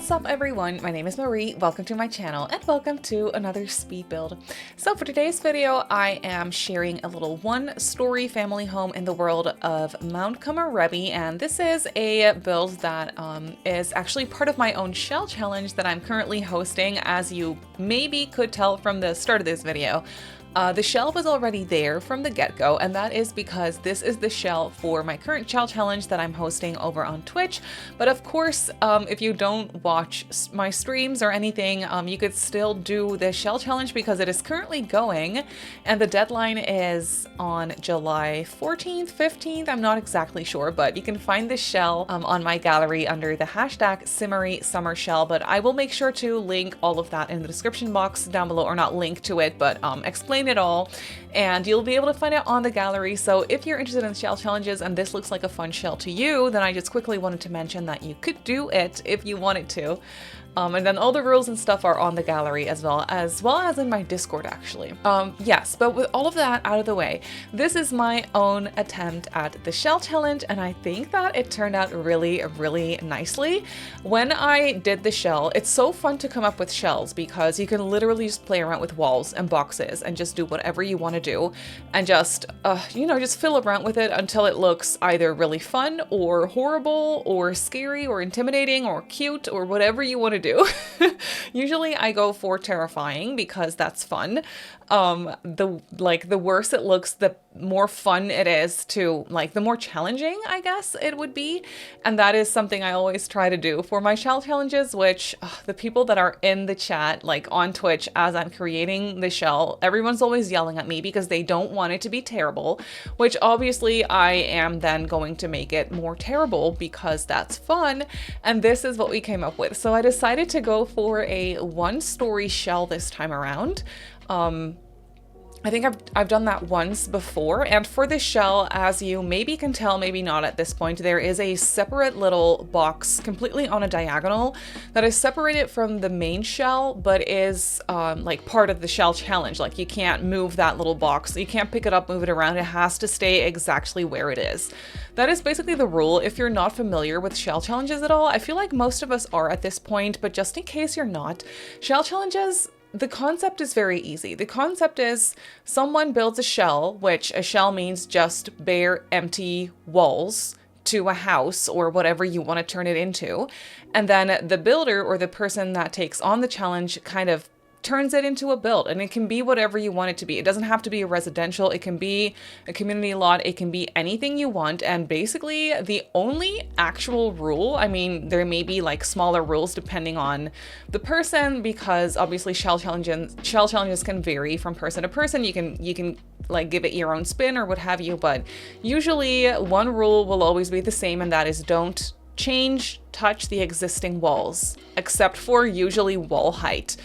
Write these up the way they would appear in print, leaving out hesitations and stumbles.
What's up everyone, my name is Marie, welcome to my channel and welcome to another speed build. So for today's video I am sharing a little one-story family home in the world of Mount Komorebi, and this is a build that is actually part of my own shell challenge that I'm currently hosting. As you maybe could tell from the start of this video, the shell was already there from the get-go, and that is because this is the shell for my current shell challenge that I'm hosting over on Twitch. But of course, if you don't watch my streams or anything, you could still do the shell challenge because it is currently going, and the deadline is on July 14th, 15th, I'm not exactly sure, but you can find the shell on my gallery under the hashtag Simmary Summer Shell, but I will make sure to link all of that in the description box down below, or not link to it, but explain it all, and you'll be able to find it on the gallery. So if you're interested in shell challenges and this looks like a fun shell to you, then I just quickly wanted to mention that you could do it if you wanted to. And then all the rules and stuff are on the gallery as well as in my Discord actually. Yes, but with all of that out of the way, this is my own attempt at the shell challenge, and I think that it turned out really, really nicely. When I did the shell, it's so fun to come up with shells because you can literally just play around with walls and boxes and just do whatever you want to do and just, just fill around with it until it looks either really fun or horrible or scary or intimidating or cute or whatever you want to do. Usually I go for terrifying because that's fun. The worse it looks, the more fun it is to, the more challenging, I guess it would be. And that is something I always try to do for my shell challenges, which the people that are in the chat, on Twitch, as I'm creating the shell, everyone's always yelling at me because they don't want it to be terrible, which obviously I am then going to make it more terrible because that's fun. And this is what we came up with. So I decided to go for a one-story shell this time around. I think I've done that once before, and for this shell, as you maybe can tell, maybe not at this point, there is a separate little box completely on a diagonal that is separated from the main shell, but is part of the shell challenge. You can't move that little box, you can't pick it up, move it around, it has to stay exactly where it is. That is basically the rule. If you're not familiar with shell challenges at all, I feel like most of us are at this point, but just in case you're not, shell challenges, the concept is very easy. The concept is someone builds a shell, which a shell means just bare, empty walls to a house or whatever you want to turn it into. And then the builder or the person that takes on the challenge kind of turns it into a build, and it can be whatever you want it to be. It doesn't have to be a residential, it can be a community lot, it can be anything you want. And basically the only actual rule, I mean, there may be smaller rules depending on the person, because obviously shell challenges can vary from person to person. You can give it your own spin or what have you, but usually one rule will always be the same, and that is don't touch the existing walls, except for usually wall height.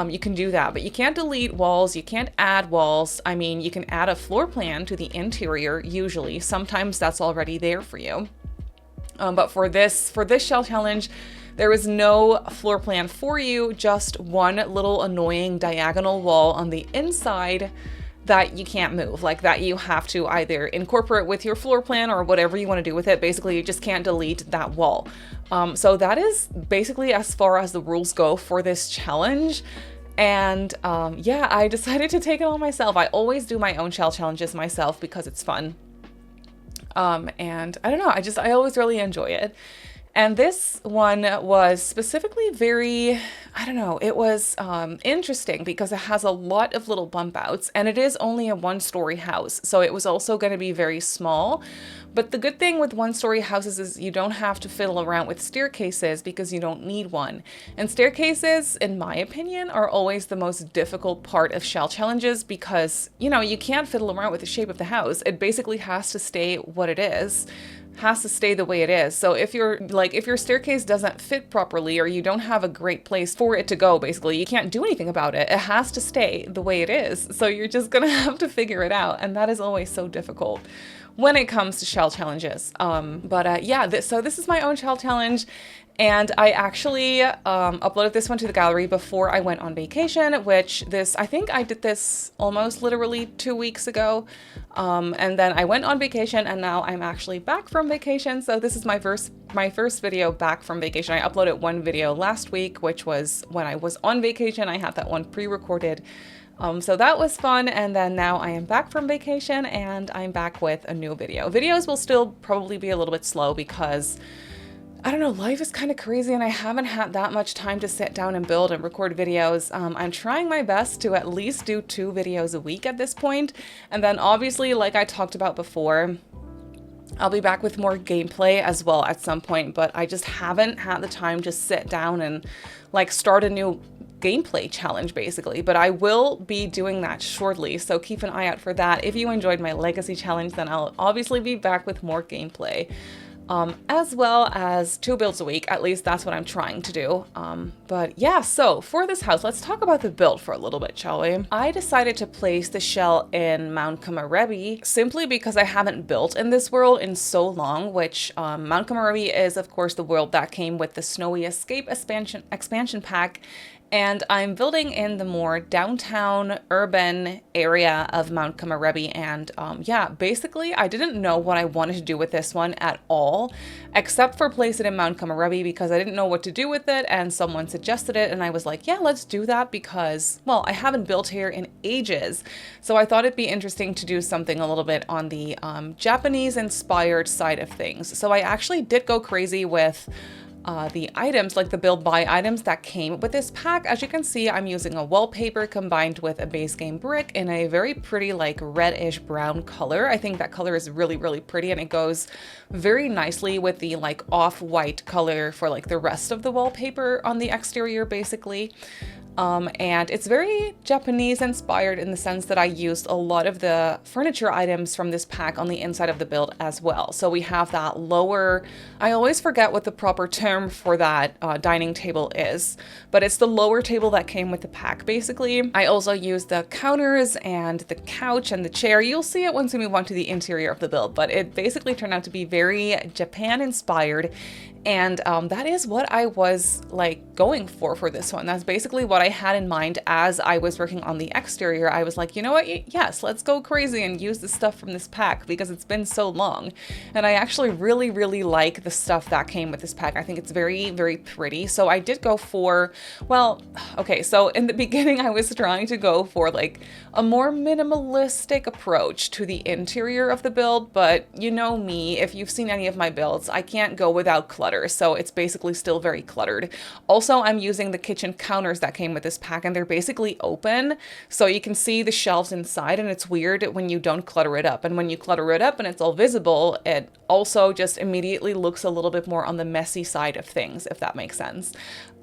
You can do that, but you can't delete walls, you can't add walls. I mean, you can add a floor plan to the interior usually. Sometimes that's already there for you. But for this shell challenge, there is no floor plan for you, just one little annoying diagonal wall on the inside that you can't move, that you have to either incorporate with your floor plan or whatever you want to do with it. Basically, you just can't delete that wall. So that is basically as far as the rules go for this challenge. And yeah, I decided to take it on myself. I always do my own shell challenges myself because it's fun. And I don't know, I always really enjoy it. And this one was specifically very, it was interesting because it has a lot of little bump outs, and it is only a one-story house. So it was also going to be very small. But the good thing with one-story houses is you don't have to fiddle around with staircases because you don't need one. And staircases, in my opinion, are always the most difficult part of shell challenges because, you can't fiddle around with the shape of the house. It basically has to stay what it is. Has to stay the way it is. So if your staircase doesn't fit properly or you don't have a great place for it to go, basically you can't do anything about it. It has to stay the way it is. So you're just gonna have to figure it out, and that is always so difficult when it comes to shell challenges. Yeah, so this is my own shell challenge. And I actually uploaded this one to the gallery before I went on vacation, which I think I did this almost literally 2 weeks ago. And then I went on vacation and now I'm actually back from vacation. So this is my first video back from vacation. I uploaded one video last week, which was when I was on vacation. I had that one pre-recorded. So that was fun, and then now I am back from vacation and I'm back with a new video. Videos will still probably be a little bit slow because, I don't know, life is kind of crazy and I haven't had that much time to sit down and build and record videos. I'm trying my best to at least do 2 videos a week at this point. And then obviously, like I talked about before, I'll be back with more gameplay as well at some point, but I just haven't had the time to sit down and like start a new gameplay challenge basically, but I will be doing that shortly, so keep an eye out for that. If you enjoyed my legacy challenge, then I'll obviously be back with more gameplay, as well as 2 builds a week. At least that's what I'm trying to do. But yeah, so for this house, let's talk about the build for a little bit, shall we? I decided to place the shell in Mount Komorebi simply because I haven't built in this world in so long, which Mount Komorebi is of course the world that came with the Snowy Escape expansion pack. And I'm building in the more downtown urban area of Mount Komorebi. And yeah, basically I didn't know what I wanted to do with this one at all, except for place it in Mount Komorebi because I didn't know what to do with it. And someone suggested it and I was like, yeah, let's do that because, well, I haven't built here in ages. So I thought it'd be interesting to do something a little bit on the Japanese inspired side of things. So I actually did go crazy with the items, like the build buy items that came with this pack. As you can see, I'm using a wallpaper combined with a base game brick in a very pretty like reddish brown color. I think that color is really, really pretty and it goes very nicely with the like off-white color for like the rest of the wallpaper on the exterior basically. And it's very Japanese inspired in the sense that I used a lot of the furniture items from this pack on the inside of the build as well. So we have that lower, I always forget what the proper term for that dining table is, but it's the lower table that came with the pack basically. I also used the counters and the couch and the chair. You'll see it once we move on to the interior of the build, but it basically turned out to be very Japan inspired. And that is what I was like going for this one. That's basically what I had in mind as I was working on the exterior. I was like, you know what? Yes, let's go crazy and use the stuff from this pack because it's been so long. And I actually really, really like the stuff that came with this pack. I think it's very, very pretty. So I did go for, well, okay, so in the beginning I was trying to go for like a more minimalistic approach to the interior of the build, but you know me, if you've seen any of my builds, I can't go without clutter. So it's basically still very cluttered. Also, I'm using the kitchen counters that came with this pack and they're basically open. So you can see the shelves inside and it's weird when you don't clutter it up. And when you clutter it up and it's all visible, it also just immediately looks a little bit more on the messy side of things, if that makes sense.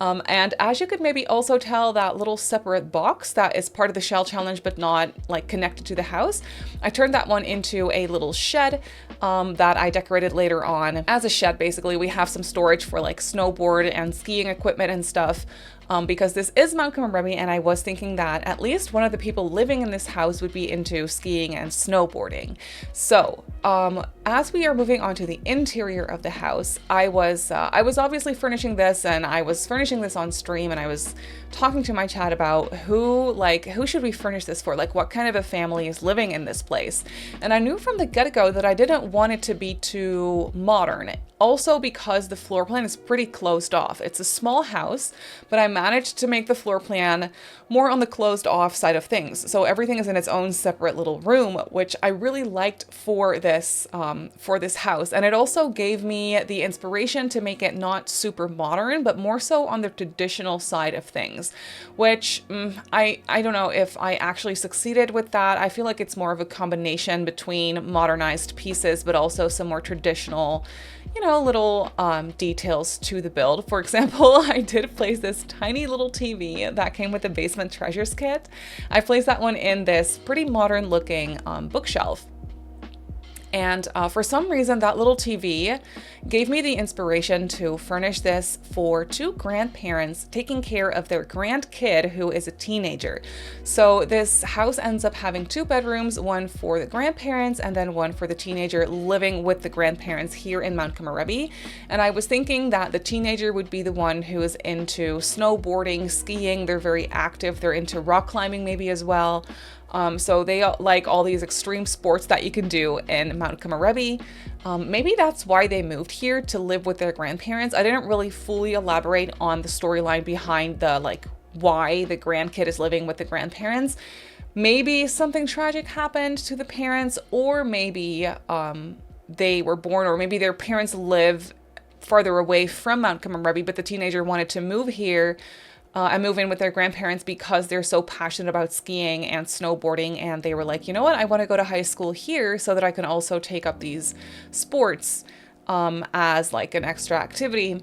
And as you could maybe also tell, that little separate box that is part of the shell challenge but not like connected to the house, I turned that one into a little shed that I decorated later on as a shed. Basically, we have some storage for like snowboard and skiing equipment and stuff. Because this is Mount Komorebi and I was thinking that at least one of the people living in this house would be into skiing and snowboarding. So as we are moving on to the interior of the house, I was obviously furnishing this and I was furnishing this on stream and I was talking to my chat about who should we furnish this for? Like what kind of a family is living in this place? And I knew from the get-go that I didn't want it to be too modern. Also because the floor plan is pretty closed off. It's a small house, but I managed to make the floor plan more on the closed off side of things. So everything is in its own separate little room, which I really liked for this house. And it also gave me the inspiration to make it not super modern, but more so on the traditional side of things, which I don't know if I actually succeeded with that. I feel like it's more of a combination between modernized pieces, but also some more traditional, you know, little details to the build. For example, I did place this tiny little TV that came with the Basement Treasures kit. I placed that one in this pretty modern looking bookshelf. And for some reason, that little TV gave me the inspiration to furnish this for two grandparents taking care of their grandkid who is a teenager. So this house ends up having two bedrooms, one for the grandparents and then one for the teenager living with the grandparents here in Mount Komorebi. And I was thinking that the teenager would be the one who is into snowboarding, skiing. They're very active. They're into rock climbing maybe as well. So they like all these extreme sports that you can do in Mount Komorebi. Maybe that's why they moved here, to live with their grandparents. I didn't really fully elaborate on the storyline behind the why the grandkid is living with the grandparents. Maybe something tragic happened to the parents, or maybe they were born, or maybe their parents live farther away from Mount Komorebi, but the teenager wanted to move here and move in with their grandparents because they're so passionate about skiing and snowboarding. And they were like, you know what, I want to go to high school here so that I can also take up these sports as like an extra activity.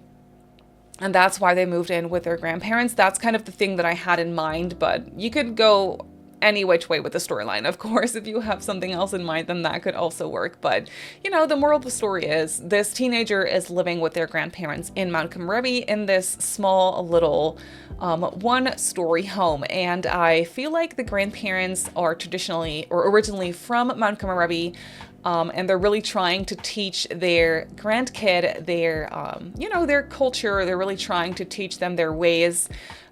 And that's why they moved in with their grandparents. That's kind of the thing that I had in mind, but you could go any which way with the storyline. Of course, if you have something else in mind, then that could also work. But, you know, the moral of the story is this teenager is living with their grandparents in Mount Komorebi in this small little one-story home. And I feel like the grandparents are traditionally or originally from Mount Komorebi. And they're really trying to teach their grandkid their, you know, their culture. They're really trying to teach them their ways,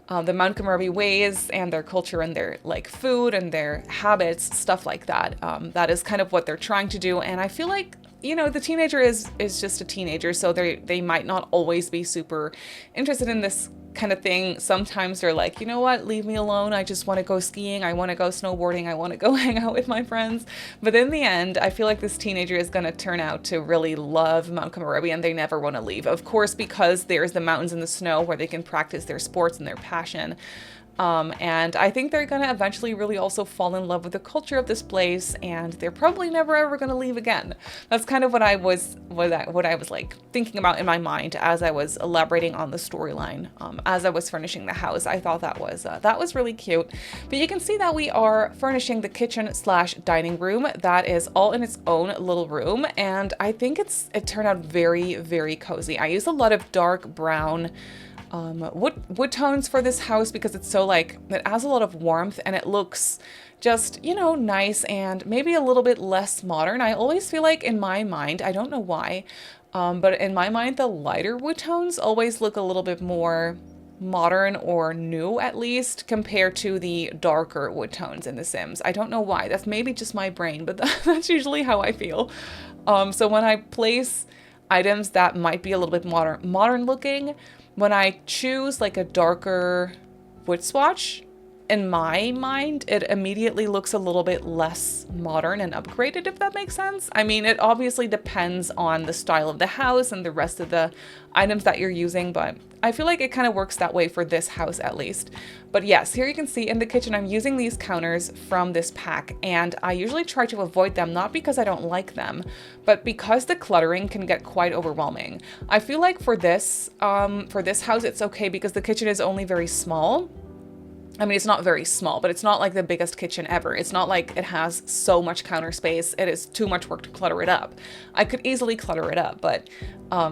the Mount Komorebi ways, and their culture and their like food and their habits, stuff like that. That is kind of what they're trying to do. And I feel like, you know, the teenager is just a teenager, so they might not always be super interested in this kind of thing. Sometimes they're like, you know what, leave me alone. I just want to go skiing. I want to go snowboarding. I want to go hang out with my friends. But in the end, I feel like this teenager is going to turn out to really love Mount Komorebi, and they never want to leave. Of course, because there's the mountains and the snow where they can practice their sports and their passion. And I think they're going to eventually really also fall in love with the culture of this place, and they're probably never ever going to leave again. That's kind of what I was like thinking about in my mind as I was elaborating on the storyline, as I was furnishing the house. I thought that was really cute. But you can see that we are furnishing the kitchen/dining room. That is all in its own little room, and I think it turned out very, very cozy. I used a lot of dark brown wood tones for this house because it's so like, it has a lot of warmth and it looks just, you know, nice and maybe a little bit less modern. I always feel like in my mind, I don't know why, but in my mind, the lighter wood tones always look a little bit more modern or new, at least, compared to the darker wood tones in The Sims. I don't know why. That's maybe just my brain, but that's usually how I feel. So when I place items that might be a little bit modern looking, when I choose like a darker wood swatch, in my mind, it immediately looks a little bit less modern and upgraded, if that makes sense. I mean, it obviously depends on the style of the house and the rest of the items that you're using, but I feel like it kind of works that way for this house at least. But yes, here you can see in the kitchen, I'm using these counters from this pack, and I usually try to avoid them, not because I don't like them, but because the cluttering can get quite overwhelming. I feel like for this house, it's okay because the kitchen is only very small. I mean, it's not very small, but it's not like the biggest kitchen ever. It's not like it has so much counter space. It is too much work to clutter it up. I could easily clutter it up, but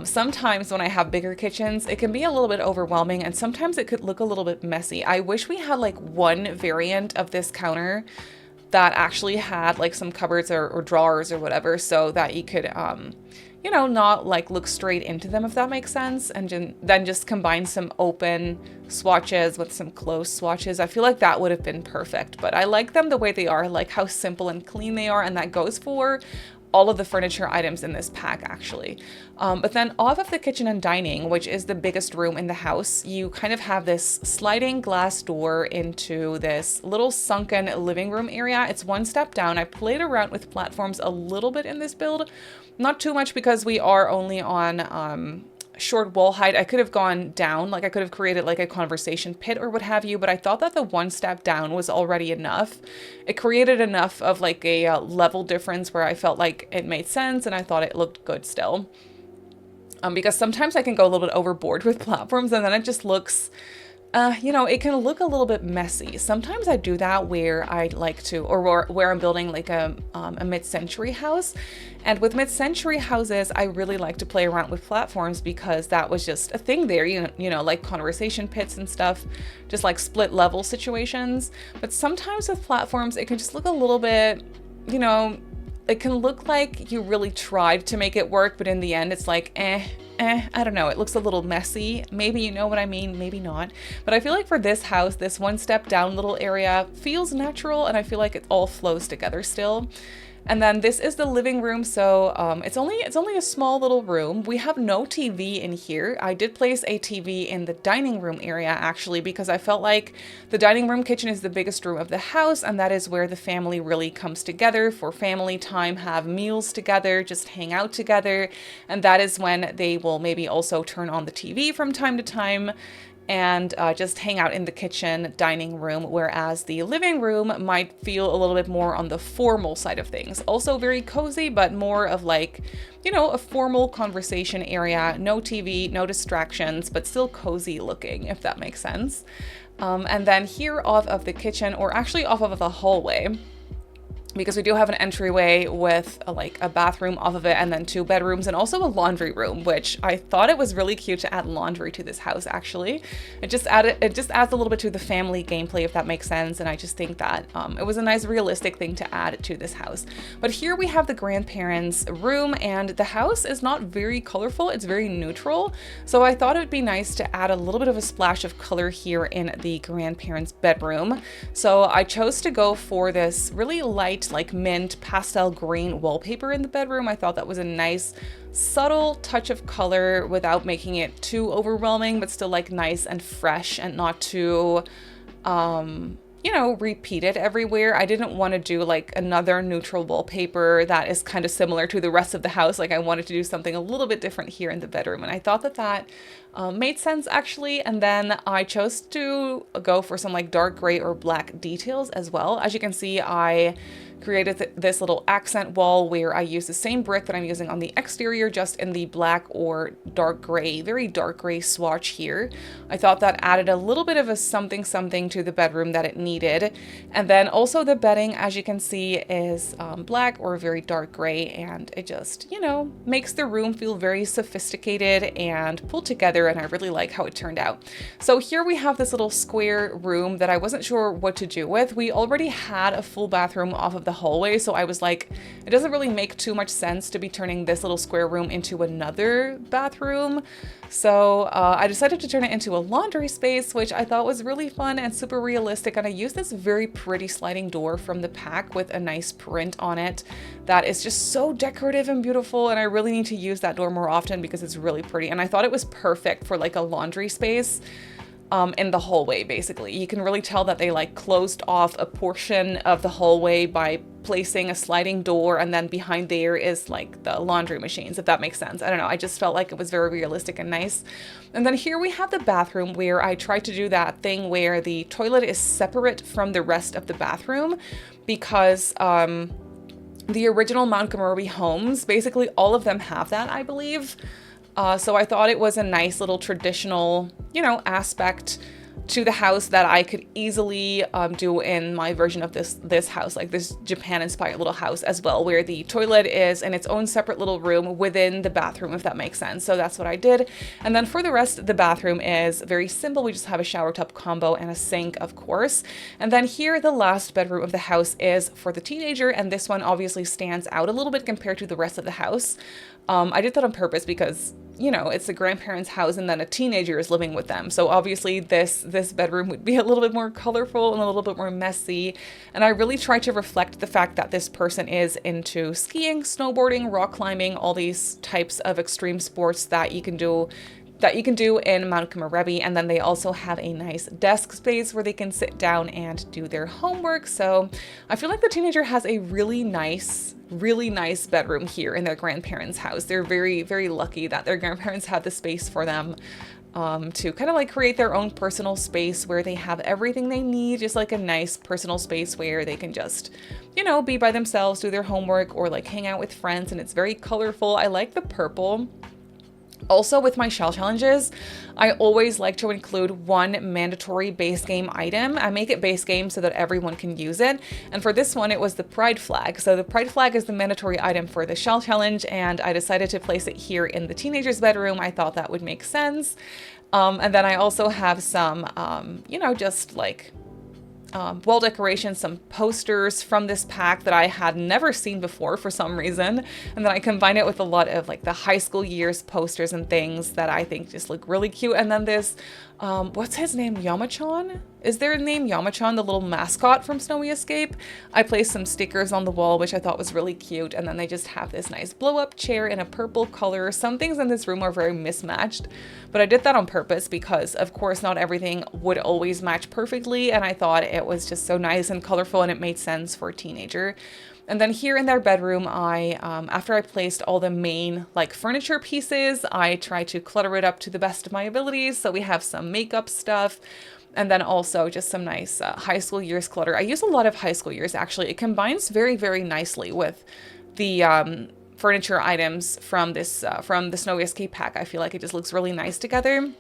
sometimes when I have bigger kitchens, it can be a little bit overwhelming, and sometimes it could look a little bit messy. I wish we had like one variant of this counter that actually had like some cupboards or drawers or whatever, so that you could, you know, not like look straight into them, if that makes sense, and then just combine some open swatches with some closed swatches. I feel like that would have been perfect, but I like them the way they are, like how simple and clean they are, and that goes for all of the furniture items in this pack, actually. But then off of the kitchen and dining, which is the biggest room in the house, you kind of have this sliding glass door into this little sunken living room area. It's one step down. I played around with platforms a little bit in this build, not too much because we are only on short wall height. I could have gone down, like I could have created like a conversation pit or what have you, but I thought that the one step down was already enough. It created enough of like a level difference where I felt like it made sense, and I thought it looked good still. Because sometimes I can go a little bit overboard with platforms, and then it just looks You know, it can look a little bit messy. Sometimes I do that where I like to, or where I'm building like a mid-century house. And with mid-century houses, I really like to play around with platforms because that was just a thing there, you know, like conversation pits and stuff, just like split level situations. But sometimes with platforms, it can just look a little bit, you know, it can look like you really tried to make it work, but in the end, it's like, I don't know. It looks a little messy. Maybe you know what I mean, maybe not. But I feel like for this house, this one step down little area feels natural, and I feel like it all flows together still. And then this is the living room, so it's only a small little room. We have no TV in here. I did place a TV in the dining room area actually because I felt like the dining room kitchen is the biggest room of the house, and that is where the family really comes together for family time, have meals together, just hang out together, and that is when they will maybe also turn on the TV from time to time and just hang out in the kitchen, dining room, whereas the living room might feel a little bit more on the formal side of things. Also very cozy, but more of like, you know, a formal conversation area, no TV, no distractions, but still cozy looking, if that makes sense. And then here off of the kitchen, or actually off of the hallway, because we do have an entryway with like a bathroom off of it and then 2 bedrooms and also a laundry room, which I thought it was really cute to add laundry to this house actually. It just adds a little bit to the family gameplay, if that makes sense, and I just think that it was a nice realistic thing to add to this house. But here we have the grandparents' room, and the house is not very colorful, it's very neutral, so I thought it would be nice to add a little bit of a splash of color here in the grandparents' bedroom. So I chose to go for this really light like mint pastel green wallpaper in the bedroom. I thought that was a nice subtle touch of color without making it too overwhelming, but still like nice and fresh and not too you know, repeated everywhere. I didn't want to do like another neutral wallpaper that is kind of similar to the rest of the house. Like I wanted to do something a little bit different here in the bedroom, and I thought that that made sense actually. And then I chose to go for some like dark gray or black details as well. As you can see, I created this little accent wall where I use the same brick that I'm using on the exterior, just in the black or dark gray, very dark gray swatch here. I thought that added a little bit of a something to the bedroom that it needed. And then also the bedding, as you can see, is black or very dark gray, and it just, you know, makes the room feel very sophisticated and pulled together, and I really like how it turned out. So here we have this little square room that I wasn't sure what to do with. We already had a full bathroom off of the hallway, so I was like, it doesn't really make too much sense to be turning this little square room into another bathroom. So I decided to turn it into a laundry space, which I thought was really fun and super realistic. And I used this very pretty sliding door from the pack with a nice print on it that is just so decorative and beautiful. And I really need to use that door more often because it's really pretty. And I thought it was perfect for like a laundry space. In the hallway, basically. You can really tell that they like closed off a portion of the hallway by placing a sliding door, and then behind there is like the laundry machines, if that makes sense. I don't know, I just felt like it was very realistic and nice. And then here we have the bathroom, where I tried to do that thing where the toilet is separate from the rest of the bathroom, because the original Montgomery homes, basically all of them have that, I believe. So I thought it was a nice little traditional, you know, aspect to the house that I could easily do in my version of this house, like this Japan-inspired little house as well, where the toilet is in its own separate little room within the bathroom, if that makes sense. So that's what I did. And then for the rest, the bathroom is very simple. We just have a shower tub combo and a sink, of course. And then here, the last bedroom of the house is for the teenager, and this one obviously stands out a little bit compared to the rest of the house. I did that on purpose because, you know, it's the grandparents' house and then a teenager is living with them. So obviously this bedroom would be a little bit more colorful and a little bit more messy. And I really tried to reflect the fact that this person is into skiing, snowboarding, rock climbing, all these types of extreme sports that you can do in Mount Komorebi. And then they also have a nice desk space where they can sit down and do their homework. So I feel like the teenager has a really nice bedroom here in their grandparents' house. They're very, very lucky that their grandparents had the space for them to kind of like create their own personal space where they have everything they need, just like a nice personal space where they can just, you know, be by themselves, do their homework, or like hang out with friends. And it's very colorful. I like the purple Also, with my shell challenges, I always like to include one mandatory base game item. I make it base game so that everyone can use it. And for this one, it was the pride flag. So the pride flag is the mandatory item for the shell challenge, and I decided to place it here in the teenager's bedroom. I thought that would make sense. And then I also have some, you know, just like wall decoration, some posters from this pack that I had never seen before for some reason. And then I combine it with a lot of like the high school years posters and things that I think just look really cute. And then this, what's his name? Yamachan? Is their name Yamachan, the little mascot from Snowy Escape? I placed some stickers on the wall, which I thought was really cute. And then they just have this nice blow up chair in a purple color. Some things in this room are very mismatched, but I did that on purpose because of course not everything would always match perfectly. And I thought it was just so nice and colorful and it made sense for a teenager. And then here in their bedroom, after I placed all the main like furniture pieces, I tried to clutter it up to the best of my abilities. So we have some makeup stuff, and then also just some nice high school years clutter. I use a lot of high school years, actually. It combines very, very nicely with the furniture items from this from the Snowy Escape pack. I feel like it just looks really nice together.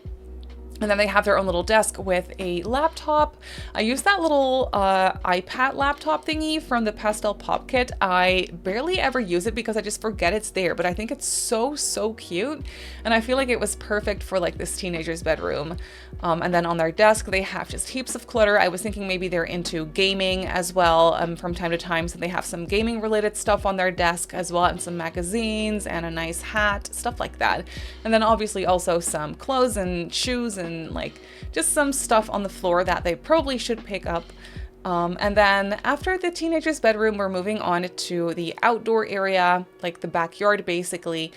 And then they have their own little desk with a laptop. I use that little iPad laptop thingy from the Pastel Pop Kit. I barely ever use it because I just forget it's there, but I think it's so, so cute. And I feel like it was perfect for like this teenager's bedroom. And then on their desk, they have just heaps of clutter. I was thinking maybe they're into gaming as well from time to time. So they have some gaming related stuff on their desk as well, and some magazines and a nice hat, stuff like that. And then obviously also some clothes and shoes and like just some stuff on the floor that they probably should pick up. And then after the teenager's bedroom, we're moving on to the outdoor area, like the backyard basically.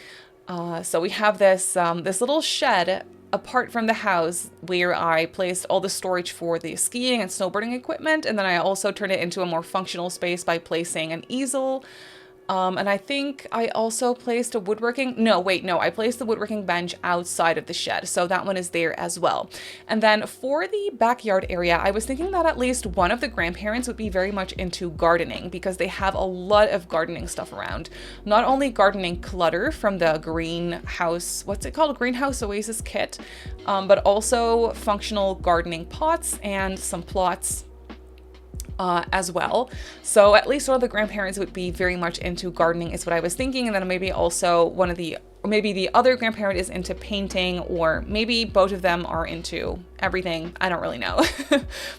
So we have this this little shed apart from the house where I placed all the storage for the skiing and snowboarding equipment. And then I also turned it into a more functional space by placing an easel. And I think I also placed a I placed the woodworking bench outside of the shed. So that one is there as well. And then for the backyard area, I was thinking that at least one of the grandparents would be very much into gardening because they have a lot of gardening stuff around. Not only gardening clutter from the greenhouse, what's it called? Greenhouse Oasis kit, but also functional gardening pots and some plots as well. So at least one of the grandparents would be very much into gardening is what I was thinking. And then maybe also maybe the other grandparent is into painting, or maybe both of them are into everything. I don't really know.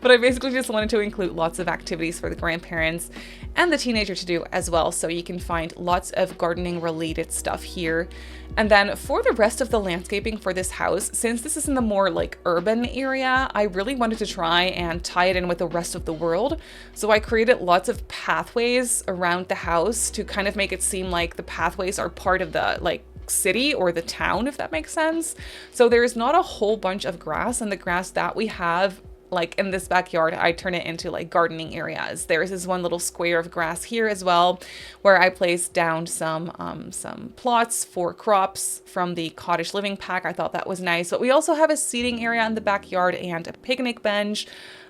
But I basically just wanted to include lots of activities for the grandparents and the teenager to do as well. So you can find lots of gardening related stuff here. And then for the rest of the landscaping for this house, since this is in the more like urban area, I really wanted to try and tie it in with the rest of the world. So I created lots of pathways around the house to kind of make it seem like the pathways are part of the like city or the town, if that makes sense. So there's not a whole bunch of grass, and the grass that we have like in this backyard, I turn it into like gardening areas. There's this one little square of grass here as well, where I placed down some plots for crops from the cottage living pack. I thought that was nice. But we also have a seating area in the backyard and a picnic bench.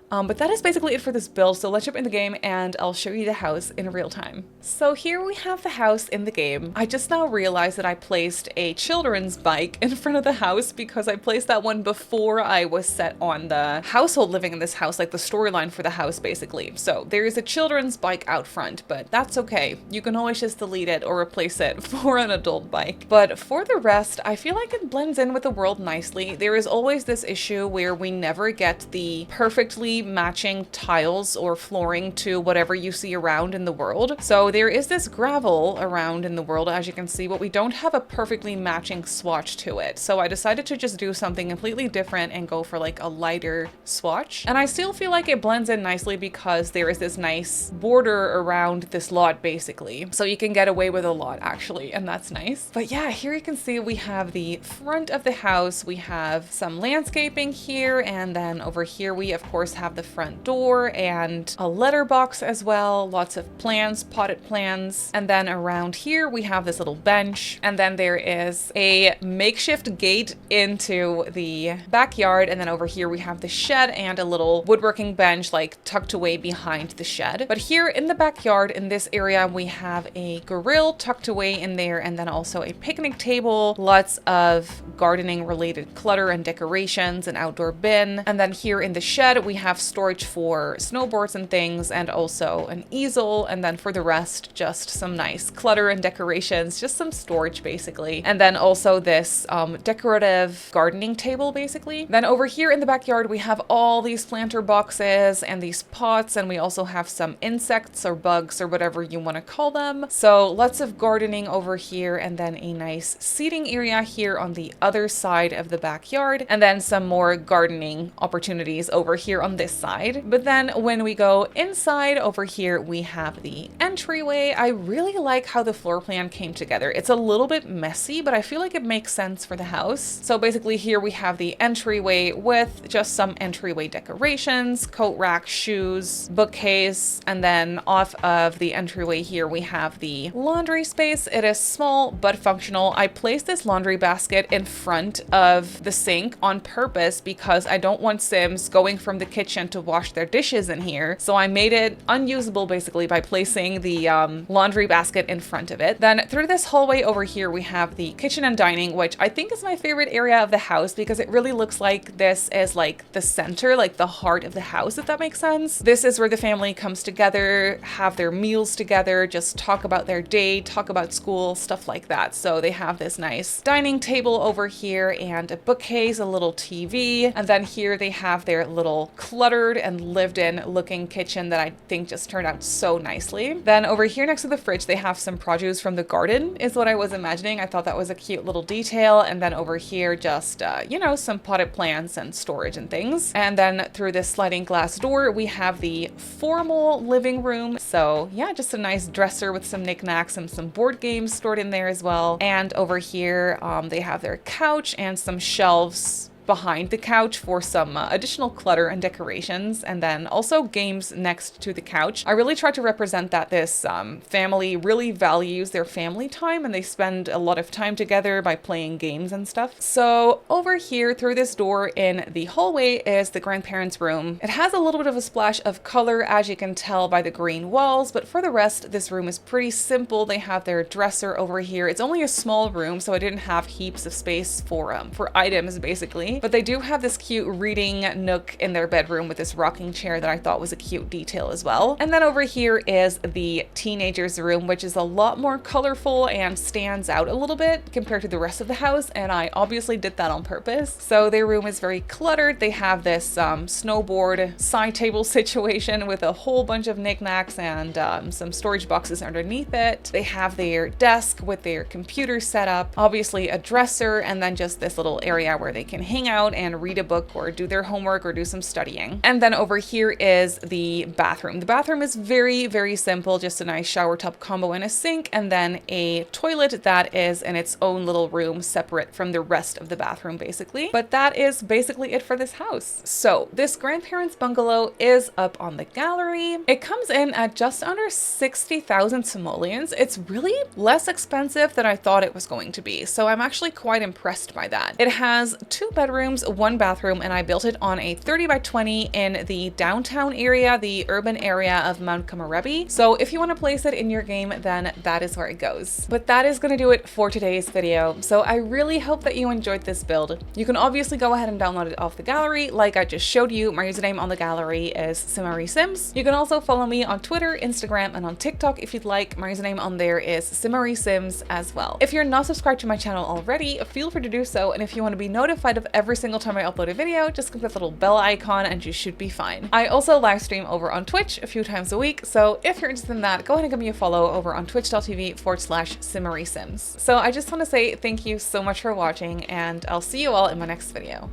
But that is basically it for this build, so let's jump in the game and I'll show you the house in real time. So here we have the house in the game. I just now realized that I placed a children's bike in front of the house because I placed that one before I was set on the household living in this house, like the storyline for the house basically. So there is a children's bike out front, but that's okay. You can always just delete it or replace it for an adult bike. But for the rest, I feel like it blends in with the world nicely. There is always this issue where we never get the perfectly matching tiles or flooring to whatever you see around in the world. So there is this gravel around in the world, as you can see, but we don't have a perfectly matching swatch to it. So I decided to just do something completely different and go for like a lighter swatch. And I still feel like it blends in nicely because there is this nice border around this lot basically. So you can get away with a lot actually, and that's nice. But yeah, here you can see we have the front of the house. We have some landscaping here, and then over here we of course have have the front door and a letterbox as well, lots of plants, potted plants. And then around here we have this little bench, and then there is a makeshift gate into the backyard, and then over here we have the shed and a little woodworking bench like tucked away behind the shed. But here in the backyard in this area we have a grill tucked away in there, and then also a picnic table, lots of gardening related clutter and decorations, an outdoor bin. And then here in the shed we have storage for snowboards and things, and also an easel, and then for the rest just some nice clutter and decorations, just some storage basically. And then also this decorative gardening table basically. Then over here in the backyard we have all these planter boxes and these pots, and we also have some insects or bugs or whatever you want to call them. So lots of gardening over here, and then a nice seating area here on the other side of the backyard, and then some more gardening opportunities over here on this side. But then when we go inside over here we have the entryway. I really like how the floor plan came together. It's a little bit messy, but I feel like it makes sense for the house. So basically here we have the entryway with just some entryway decorations, coat rack, shoes, bookcase, and then off of the entryway here we have the laundry space. It is small but functional. I placed this laundry basket in front of the sink on purpose because I don't want Sims going from the kitchen to wash their dishes in here. So I made it unusable basically by placing the laundry basket in front of it. Then through this hallway over here we have the kitchen and dining, which I think is my favorite area of the house because it really looks like this is like the center, like the heart of the house, if that makes sense. This is where the family comes together, have their meals together, just talk about their day, talk about school, stuff like that. So they have this nice dining table over here and a bookcase, a little TV, and then here they have their little cluttered and lived in looking kitchen that I think just turned out so nicely. Then over here next to the fridge they have some produce from the garden is what I was imagining. I thought that was a cute little detail. And then over here just you know, some potted plants and storage and things. And then through this sliding glass door we have the formal living room. So yeah, just a nice dresser with some knickknacks and some board games stored in there as well. And over here they have their couch and some shelves behind the couch for some additional clutter and decorations, and then also games next to the couch. I really tried to represent that this family really values their family time and they spend a lot of time together by playing games and stuff. So over here through this door in the hallway is the grandparents' room. It has a little bit of a splash of color as you can tell by the green walls, but for the rest this room is pretty simple. They have their dresser over here. It's only a small room, so I didn't have heaps of space for items basically. But they do have this cute reading nook in their bedroom with this rocking chair that I thought was a cute detail as well. And then over here is the teenagers' room, which is a lot more colorful and stands out a little bit compared to the rest of the house, and I obviously did that on purpose. So their room is very cluttered. They have this snowboard side table situation with a whole bunch of knickknacks and some storage boxes underneath it. They have their desk with their computer set up, obviously a dresser, and then just this little area where they can hang out and read a book or do their homework or do some studying. And then over here is the bathroom. The bathroom is very, very simple, just a nice shower tub combo and a sink, and then a toilet that is in its own little room separate from the rest of the bathroom basically. But that is basically it for this house. So this grandparents' bungalow is up on the gallery. It comes in at just under 60,000 simoleons. It's really less expensive than I thought it was going to be. So I'm actually quite impressed by that. It has 2 bedrooms, 1 bathroom, and I built it on a 30 by 20 in the downtown area, the urban area of Mount Kamarebi. So if you want to place it in your game, then that is where it goes. But that is going to do it for today's video. So I really hope that you enjoyed this build. You can obviously go ahead and download it off the gallery like I just showed you. My username on the gallery is Simmary Sims. You can also follow me on Twitter, Instagram, and on TikTok if you'd like. My username on there is Simmary Sims as well. If you're not subscribed to my channel already, feel free to do so, and if you want to be notified of every single time I upload a video, just click that little bell icon and you should be fine. I also live stream over on Twitch a few times a week, so if you're interested in that, go ahead and give me a follow over on twitch.tv/Simmary Sims. So I just want to say thank you so much for watching, and I'll see you all in my next video.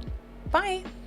Bye!